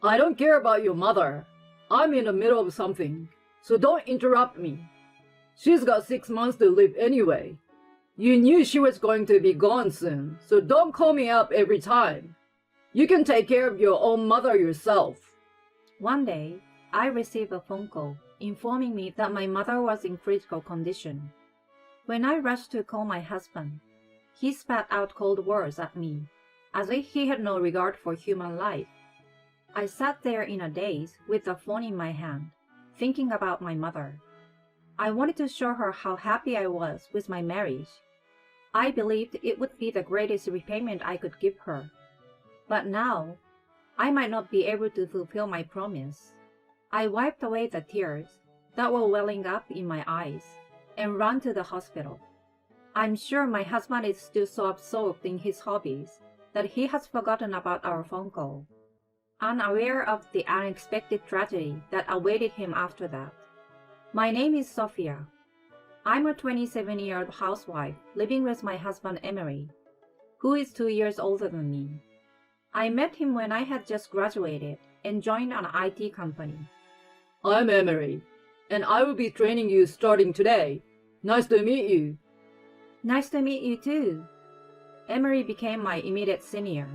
I don't care about your mother. I'm in the middle of something, so don't interrupt me. She's got 6 months to live anyway. You knew she was going to be gone soon, so don't call me up every time. You can take care of your own mother yourself. One day, I received a phone call informing me that my mother was in critical condition. When I rushed to call my husband, he spat out cold words at me, as if he had no regard for human life. I sat there in a daze with the phone in my hand, thinking about my mother. I wanted to show her how happy I was with my marriage. I believed it would be the greatest repayment I could give her. But now, I might not be able to fulfill my promise. I wiped away the tears that were welling up in my eyes and ran to the hospital. I'm sure my husband is still so absorbed in his hobbies that he has forgotten about our phone call, unaware of the unexpected tragedy that awaited him after that. My name is Sophia. I'm a 27-year-old housewife living with my husband Emery, who is 2 years older than me. I met him when I had just graduated and joined an IT company. I'm Emery, and I will be training you starting today. Nice to meet you. Nice to meet you too. Emery became my immediate senior.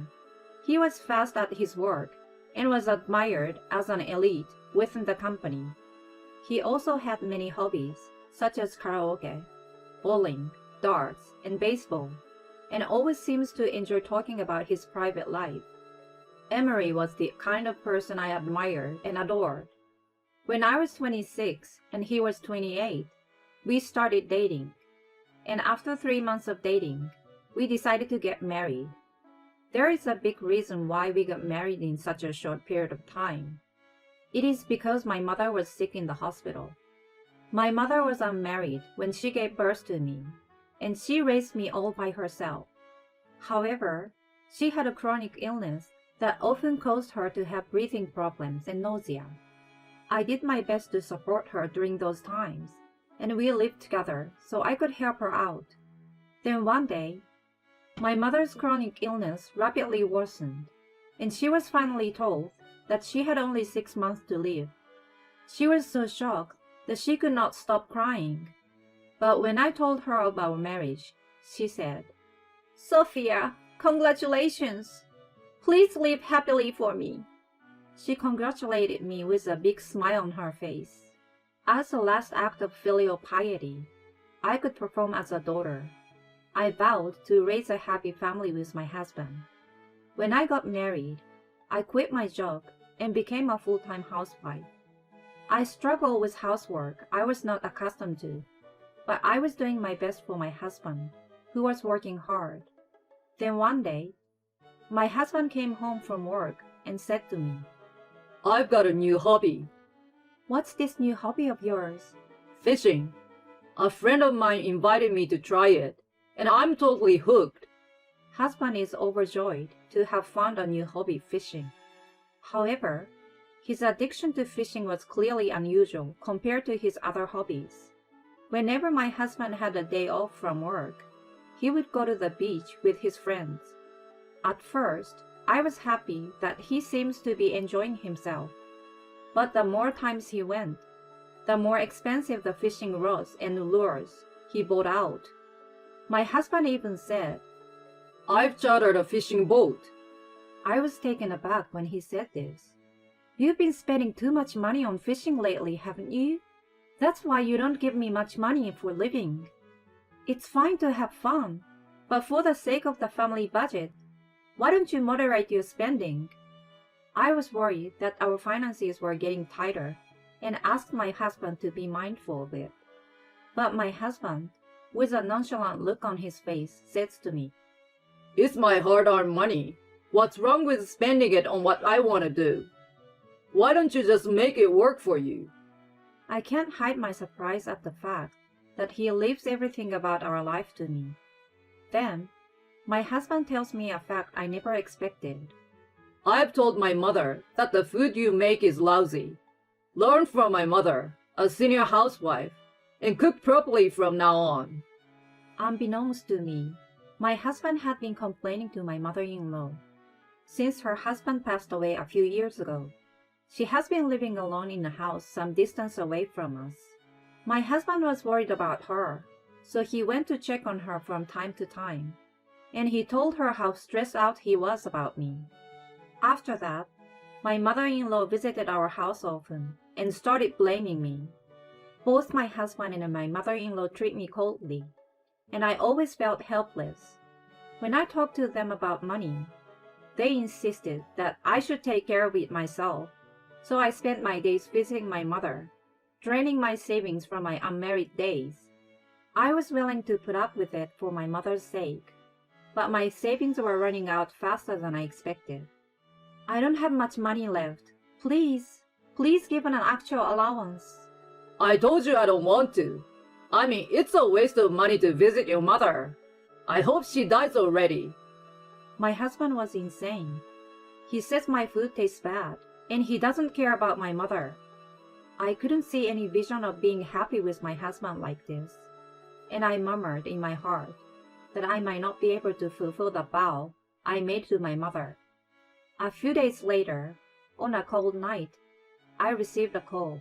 He was fast at his work and was admired as an elite within the company. He also had many hobbies, such as karaoke, bowling, darts, and baseball, and always seems to enjoy talking about his private life. Emery was the kind of person I admired and adored. When I was 26 and he was 28, we started dating. And after 3 months of dating, we decided to get married. There is a big reason why we got married in such a short period of time. It is because my mother was sick in the hospital. My mother was unmarried when she gave birth to me, and she raised me all by herself. However, she had a chronic illness that often caused her to have breathing problems and nausea. I did my best to support her during those times, and we lived together so I could help her out. Then one day, my mother's chronic illness rapidly worsened, and she was finally told that she had only 6 months to live. She was so shocked that she could not stop crying. But when I told her about our marriage, she said, "Sophia, congratulations! Please live happily for me." She congratulated me with a big smile on her face. As a last act of filial piety, I could perform as a daughter. I vowed to raise a happy family with my husband. When I got married, I quit my job and became a full-time housewife. I struggled with housework I was not accustomed to, but I was doing my best for my husband, who was working hard. Then one day, my husband came home from work and said to me, I've got a new hobby. "What's this new hobby of yours?" Fishing. A friend of mine invited me to try it, and I'm totally hooked. Husband is overjoyed to have found a new hobby, fishing. However, his addiction to fishing was clearly unusual compared to his other hobbies. Whenever my husband had a day off from work, he would go to the beach with his friends. At first, I was happy that he seems to be enjoying himself. But the more times he went, the more expensive the fishing rods and lures he bought out. My husband even said, I've chartered a fishing boat. I was taken aback when he said this. "You've been spending too much money on fishing lately, haven't you? That's why you don't give me much money for living. It's fine to have fun, but for the sake of the family budget, why don't you moderate your spending?" I was worried that our finances were getting tighter and asked my husband to be mindful of it. But my husband, with a nonchalant look on his face, says to me, It's my hard-earned money. What's wrong with spending it on what I want to do? Why don't you just make it work for you? I can't hide my surprise at the fact that he leaves everything about our life to me. Then, my husband tells me a fact I never expected. I've told my mother that the food you make is lousy. Learn from my mother, a senior housewife, and cook properly from now on. Unbeknownst to me, my husband had been complaining to my mother-in-law. Since her husband passed away a few years ago, She has been living alone in a house some distance away from us. My husband was worried about her, so he went to check on her from time to time, and he told her how stressed out he was about me. After that, my mother-in-law visited our house often and started blaming me. Both my husband and my mother-in-law treat me coldly, and I always felt helpless. When I talked to them about money, they insisted that I should take care of it myself, so I spent my days visiting my mother, draining my savings from my unmarried days. I was willing to put up with it for my mother's sake, but my savings were running out faster than I expected. I don't have much money left. Please give an actual allowance. I told you I don't want to. I mean, it's a waste of money to visit your mother. I hope she dies already. My husband was insane. He says my food tastes bad, and he doesn't care about my mother. I couldn't see any vision of being happy with my husband like this, and I murmured in my heart that I might not be able to fulfill the vow I made to my mother. A few days later, on a cold night, I received a call.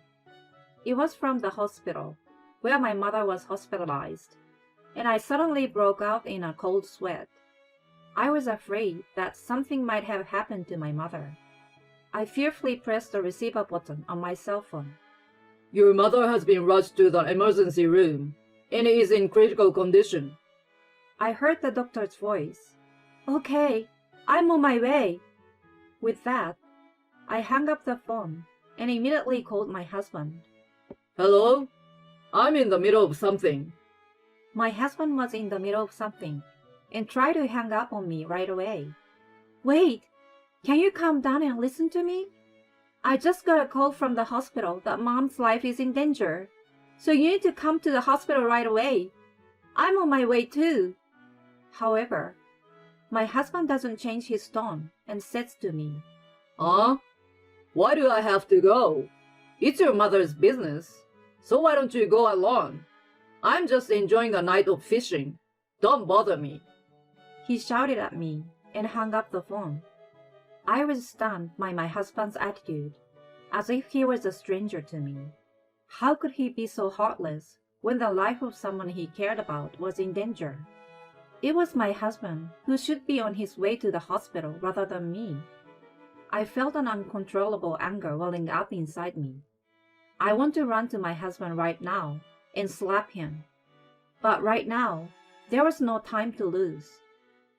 It was from the hospital, where my mother was hospitalized, and I suddenly broke out in a cold sweat. I was afraid that something might have happened to my mother. I fearfully pressed the receiver button on my cell phone. Your mother has been rushed to the emergency room and is in critical condition. I heard the doctor's voice. Okay, I'm on my way. With that, I hung up the phone and immediately called my husband. Hello? I'm in the middle of something. My husband was in the middle of something and tried to hang up on me right away. Wait, can you calm down and listen to me? I just got a call from the hospital that Mom's life is in danger, so you need to come to the hospital right away. I'm on my way too. However, my husband doesn't change his tone and says to me, Huh? Why do I have to go? It's your mother's business, so why don't you go alone? I'm just enjoying a night of fishing. Don't bother me. He shouted at me and hung up the phone. I was stunned by my husband's attitude, as if he was a stranger to me. How could he be so heartless when the life of someone he cared about was in danger? It was my husband who should be on his way to the hospital rather than me. I felt an uncontrollable anger welling up inside me. I want to run to my husband right now and slap him. But right now, there was no time to lose.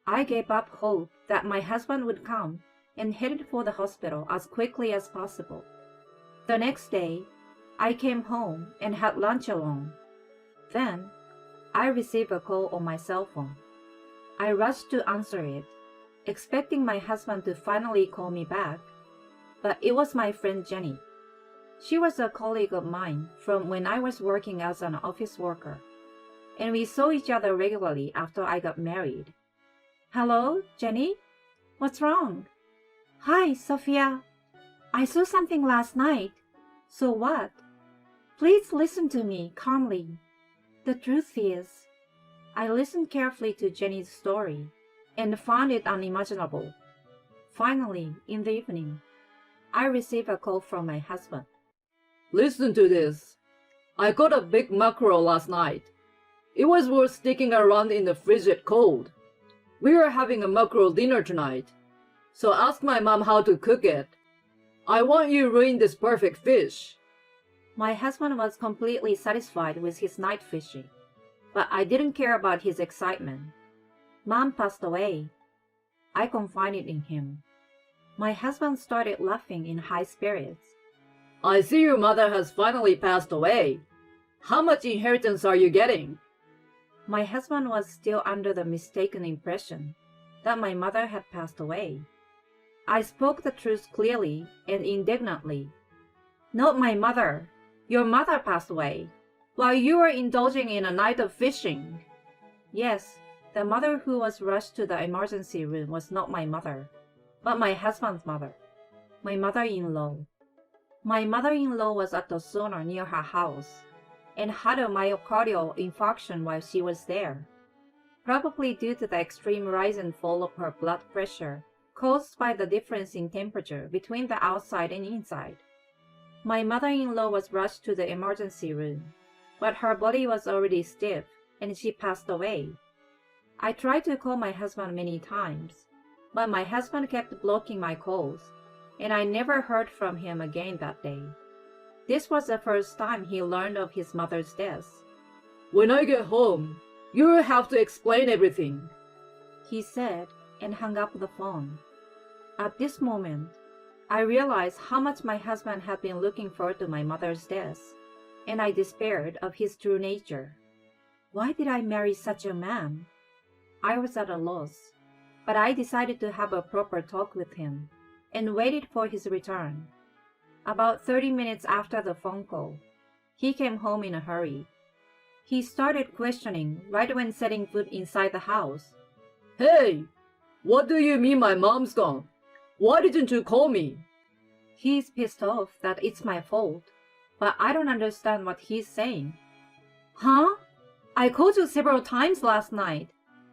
I gave up hope that my husband would come and headed for the hospital as quickly as possible. The next day, I came home and had lunch alone. Then, I received a call on my cell phone. I rushed to answer it, expecting my husband to finally call me back, but it was my friend Jenny. She was a colleague of mine from when I was working as an office worker, and we saw each other regularly after I got married. Hello, Jenny? What's wrong? Hi, Sophia. I saw something last night. So what? Please listen to me calmly. The truth is, I listened carefully to Jenny's story and found it unimaginable. Finally, in the evening, I received a call from my husband. Listen to this. I caught a big mackerel last night. It was worth sticking around in the frigid cold. We are having a mackerel dinner tonight, so ask my mom how to cook it. I want you to ruin this perfect fish. My husband was completely satisfied with his night fishing, but I didn't care about his excitement. Mom passed away. I confided in him. My husband started laughing in high spirits. I see your mother has finally passed away. How much inheritance are you getting? My husband was still under the mistaken impression that my mother had passed away. I spoke the truth clearly and indignantly. Not my mother. Your mother passed away while you were indulging in a night of fishing. Yes, the mother who was rushed to the emergency room was not my mother, but my husband's mother, my mother-in-law. My mother-in-law was at the sauna near her house and had a myocardial infarction while she was there, probably due to the extreme rise and fall of her blood pressure caused by the difference in temperature between the outside and inside. My mother-in-law was rushed to the emergency room, but her body was already stiff and she passed away. I tried to call my husband many times, but my husband kept blocking my calls, and I never heard from him again that day. This was the first time he learned of his mother's death. When I get home, you will have to explain everything, he said, and hung up the phone. At this moment, I realized how much my husband had been looking forward to my mother's death, and I despaired of his true nature. Why did I marry such a man? I was at a loss, but I decided to have a proper talk with him, and waited for his return. About 30 minutes after the phone call, he came home in a hurry. He started questioning right when setting foot inside the house. Hey, what do you mean my mom's gone? Why didn't you call me? He's pissed off that it's my fault, but I don't understand what he's saying. Huh? I called you several times last night,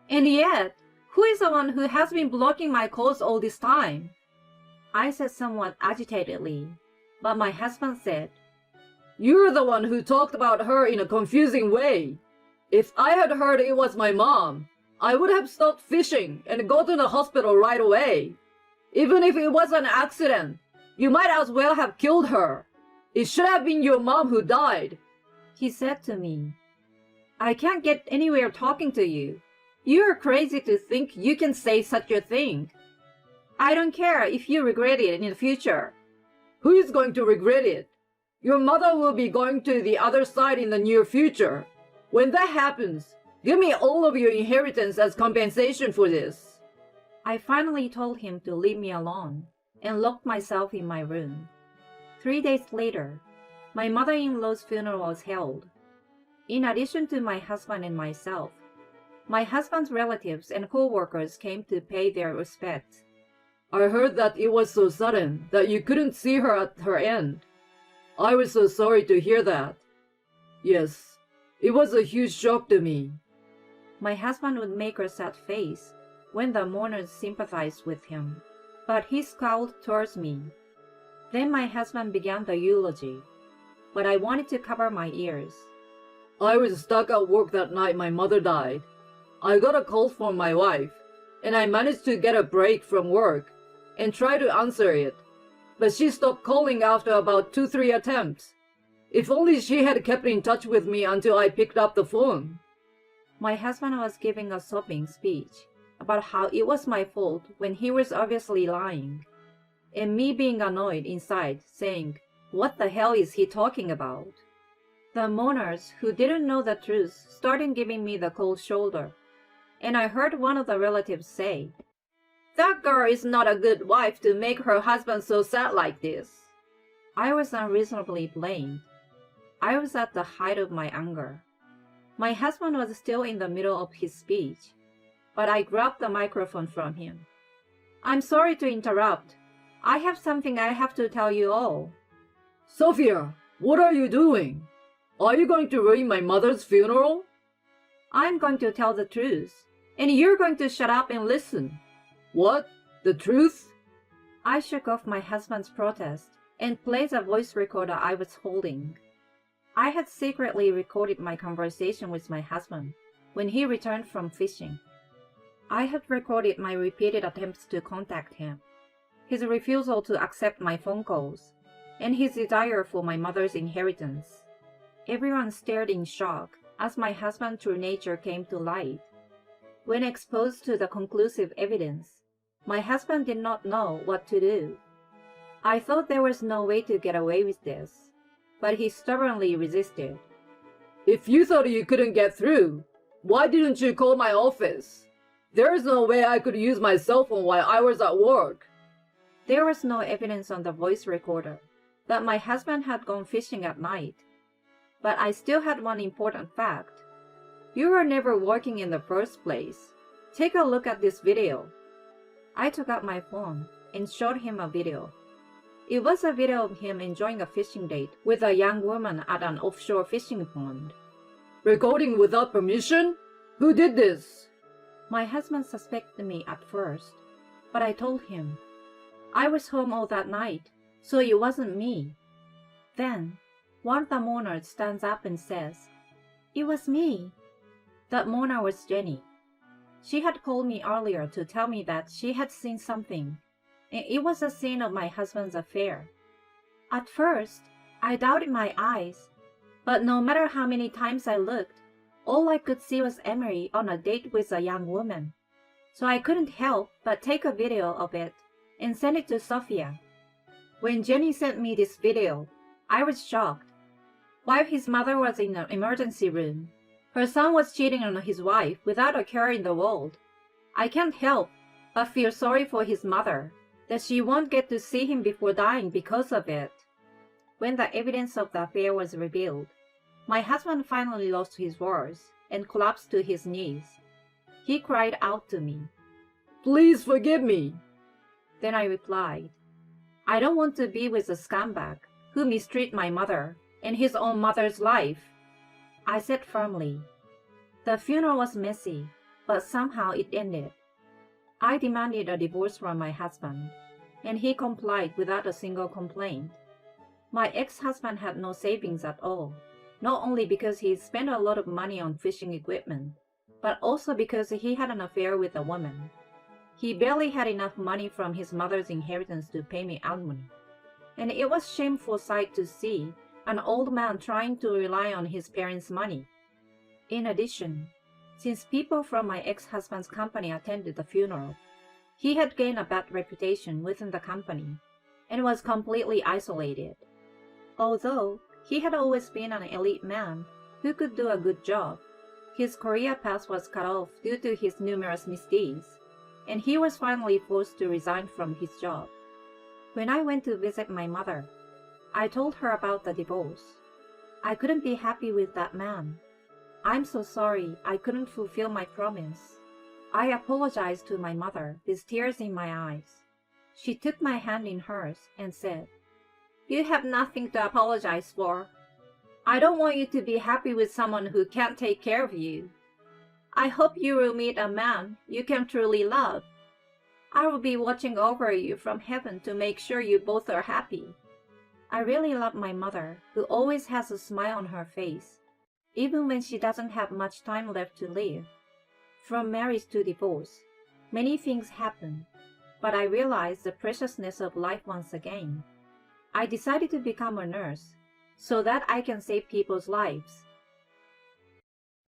and yet, who is the one who has been blocking my calls all this time? I said somewhat agitatedly, but my husband said, You're the one who talked about her in a confusing way. If I had heard it was my mom, I would have stopped fishing and go to the hospital right away. Even if it was an accident, you might as well have killed her. It should have been your mom who died, he said to me. I can't get anywhere talking to you. You're crazy to think you can say such a thing. I don't care if you regret it in the future. Who is going to regret it? Your mother will be going to the other side in the near future. When that happens, give me all of your inheritance as compensation for this. I finally told him to leave me alone and locked myself in my room. 3 days later, my mother-in-law's funeral was held. In addition to my husband and myself, my husband's relatives and co-workers came to pay their respects. I heard that it was so sudden that you couldn't see her at her end. I was so sorry to hear that. Yes, it was a huge shock to me. My husband would make a sad face when the mourners sympathized with him, but he scowled towards me. Then my husband began the eulogy, but I wanted to cover my ears. I was stuck at work that night my mother died. I got a call from my wife, and I managed to get a break from work and try to answer it, but she stopped calling after about 2-3 attempts. If only she had kept in touch with me until I picked up the phone. My husband was giving a sobbing speech about how it was my fault when he was obviously lying, and me being annoyed inside, saying, "What the hell is he talking about?" The mourners who didn't know the truth started giving me the cold shoulder, and I heard one of the relatives say, "That girl is not a good wife to make her husband so sad like this." I was unreasonably blamed. I was at the height of my anger. My husband was still in the middle of his speech, but I grabbed the microphone from him. "I'm sorry to interrupt. I have something I have to tell you all." Sophia, what are you doing? Are you going to ruin my mother's funeral? I'm going to tell the truth, and you're going to shut up and listen. What? The truth? I shook off my husband's protest and played the voice recorder I was holding. I had secretly recorded my conversation with my husband when he returned from fishing. I had recorded my repeated attempts to contact him, his refusal to accept my phone calls, and his desire for my mother's inheritance. Everyone stared in shock as my husband's true nature came to light. When exposed to the conclusive evidence, my husband did not know what to do. I thought there was no way to get away with this, but he stubbornly resisted. If you thought you couldn't get through, why didn't you call my office? There is no way I could use my cell phone while I was at work. There was no evidence on the voice recorder that my husband had gone fishing at night. But I still had one important fact. You were never working in the first place. Take a look at this video. I took out my phone and showed him a video. It was a video of him enjoying a fishing date with a young woman at an offshore fishing pond. Recording without permission? Who did this? My husband suspected me at first, But I told him, I was home all that night, so it wasn't me. Then, one of the mourners stands up and says, it was me. That mourner was Jenny. She had called me earlier to tell me that she had seen something, and it was a scene of my husband's affair. At first, I doubted my eyes, but no matter how many times I looked, all I could see was Emery on a date with a young woman. So I couldn't help but take a video of it and send it to Sophia. When Jenny sent me this video, I was shocked. While his mother was in an emergency room, her son was cheating on his wife without a care in the world. I can't help but feel sorry for his mother, that she won't get to see him before dying because of it. When the evidence of the affair was revealed, my husband finally lost his words and collapsed to his knees. He cried out to me, Please forgive me. Then I replied, I don't want to be with a scumbag who mistreated my mother and his own mother's life. I said firmly. The funeral was messy, but somehow it ended. I demanded a divorce from my husband, and he complied without a single complaint. My ex-husband had no savings at all, not only because he spent a lot of money on fishing equipment, but also because he had an affair with a woman. He barely had enough money from his mother's inheritance to pay me alimony, and it was a shameful sight to see an old man trying to rely on his parents' money. In addition, since people from my ex-husband's company attended the funeral, he had gained a bad reputation within the company and was completely isolated. Although he had always been an elite man who could do a good job, his career path was cut off due to his numerous misdeeds, and he was finally forced to resign from his job. When I went to visit my mother, I told her about the divorce. I couldn't be happy with that man. I'm so sorry I couldn't fulfill my promise. I apologized to my mother with tears in my eyes. She took my hand in hers and said, You have nothing to apologize for. I don't want you to be happy with someone who can't take care of you. I hope you will meet a man you can truly love. I will be watching over you from heaven to make sure you both are happy. I really love my mother, who always has a smile on her face, even when she doesn't have much time left to live. From marriage to divorce, many things happen, but I realized the preciousness of life once again. I decided to become a nurse so that I can save people's lives.